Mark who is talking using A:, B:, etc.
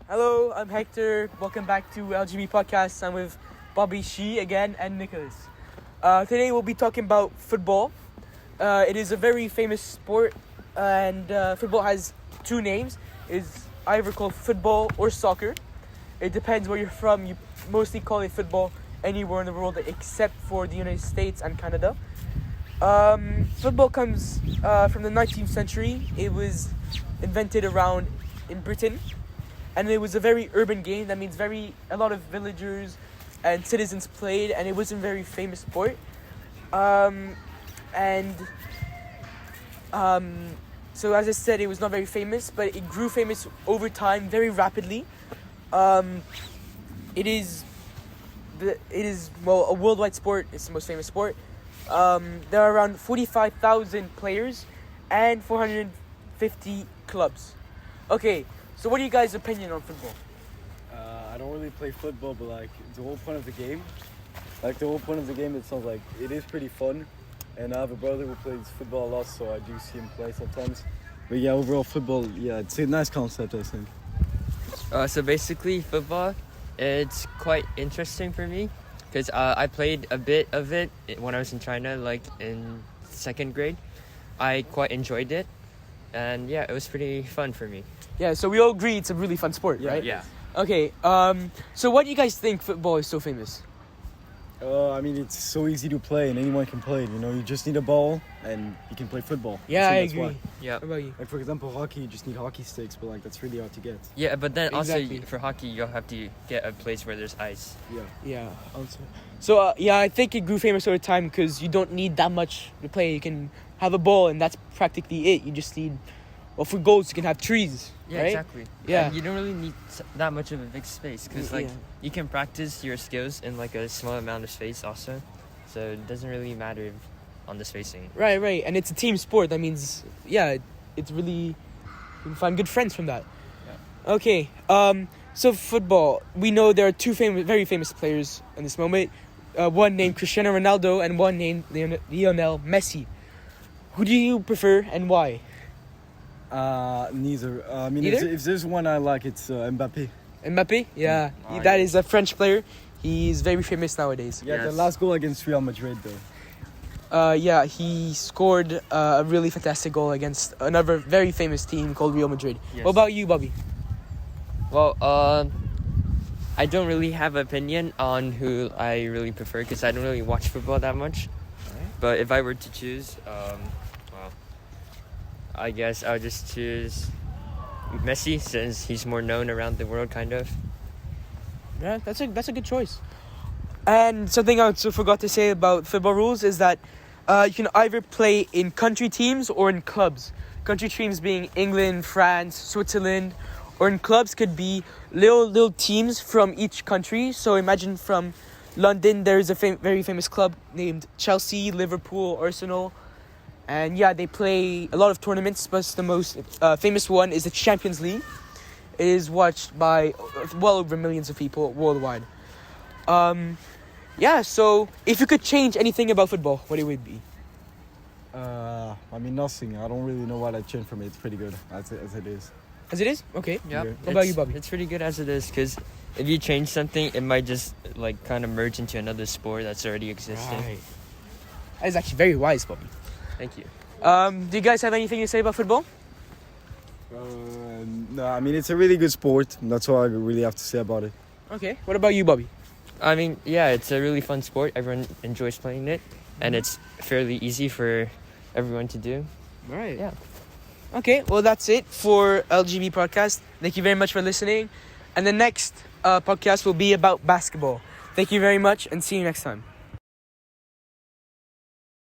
A: Hello, I'm Hector. Welcome back to LGB Podcasts. I'm with Bobby, Shii again, and Nicolas. Today we'll be talking about football. It is a very famous sport, and football has two names. It's either called football or soccer. It depends where you're from. You mostly call it football anywhere in the world except for the United States and Canada. Football comes from the 19th century. It was invented around in Britain, and it was a very urban game. That means a lot of villagers and citizens played, and it wasn't a very famous sport. So as I said, it was not very famous, but it grew famous over time very rapidly. It is a worldwide sport. It's the most famous sport. There are around 45,000 players and 450 clubs. Okay, so what are you guys' opinion on football?
B: I don't really play football, but the whole point of the game, it sounds like it is pretty fun. And I have a brother who plays football a lot, so I do see him play sometimes. But yeah, overall football, it's a nice concept, I think.
C: So basically, football, it's quite interesting for me because I played a bit of it when I was in China, like in second grade. I quite enjoyed it, and yeah, it was pretty fun for me.
A: Yeah, so we all agree it's a really fun sport, right?
C: Yeah.
A: Okay, so why do you guys think football is so famous?
B: It's so easy to play and anyone can play it, you just need a ball and you can play football.
A: Yeah, I agree.
B: Why.
C: Yeah.
A: What about you?
B: Like, for example, hockey, you just need hockey sticks, but that's really hard to get.
C: Yeah, but then
A: Exactly.
C: also for hockey, you'll have to get a place where there's ice.
B: Yeah.
A: Also. So, I think it grew famous over time because you don't need that much to play. You can have a ball and that's practically it. You just need, for goals, you can have trees,
C: Yeah,
A: right?
C: exactly.
A: Yeah.
C: And you don't really need that much of a big space because you can practice your skills in a small amount of space also. So it doesn't really matter on the spacing.
A: Right. And it's a team sport. That means, it's really, you can find good friends from that.
C: Yeah.
A: Okay, so football. We know there are two very famous players in this moment. One named Cristiano Ronaldo and one named Lionel Messi. Who do you prefer and why?
B: Neither.
A: Neither?
B: If there's one I like, it's Mbappe.
A: Mbappe? Yeah,
C: Oh,
A: that is a French player. He's very famous nowadays.
B: Yeah,
C: Yes.
B: The last goal against Real Madrid, though.
A: He scored a really fantastic goal against another very famous team called Real Madrid.
C: Yes.
A: What about you, Bobby?
C: Well, I don't really have an opinion on who I really prefer because I don't really watch football that much. But if I were to choose, I guess I would just choose Messi since he's more known around the world, kind of.
A: Yeah, that's a good choice. And something I also forgot to say about football rules is that you can either play in country teams or in clubs. Country teams being England, France, Switzerland, or in clubs could be little teams from each country. So imagine from London, there is a very famous club named Chelsea, Liverpool, Arsenal. And they play a lot of tournaments, but the most famous one is the Champions League. It is watched by well over millions of people worldwide. So if you could change anything about football, what it would be?
B: Nothing. I don't really know what I'd change from it. It's pretty good as it is.
A: As it is? Okay.
C: Yeah.
A: What about you, Bobby?
C: It's pretty good as it is because if you change something, it might just kind of merge into another sport that's already existing.
A: Right. That is actually very wise, Bobby.
C: Thank you.
A: Do you guys have anything to say about football?
B: No, it's a really good sport. That's all I really have to say about it.
A: Okay. What about you, Bobby?
C: It's a really fun sport. Everyone enjoys playing it, and it's fairly easy for everyone to do.
A: All right.
C: Yeah.
A: Okay, well, that's it for LGB Podcast. Thank you very much for listening. And the next podcast will be about basketball. Thank you very much, and see you next time.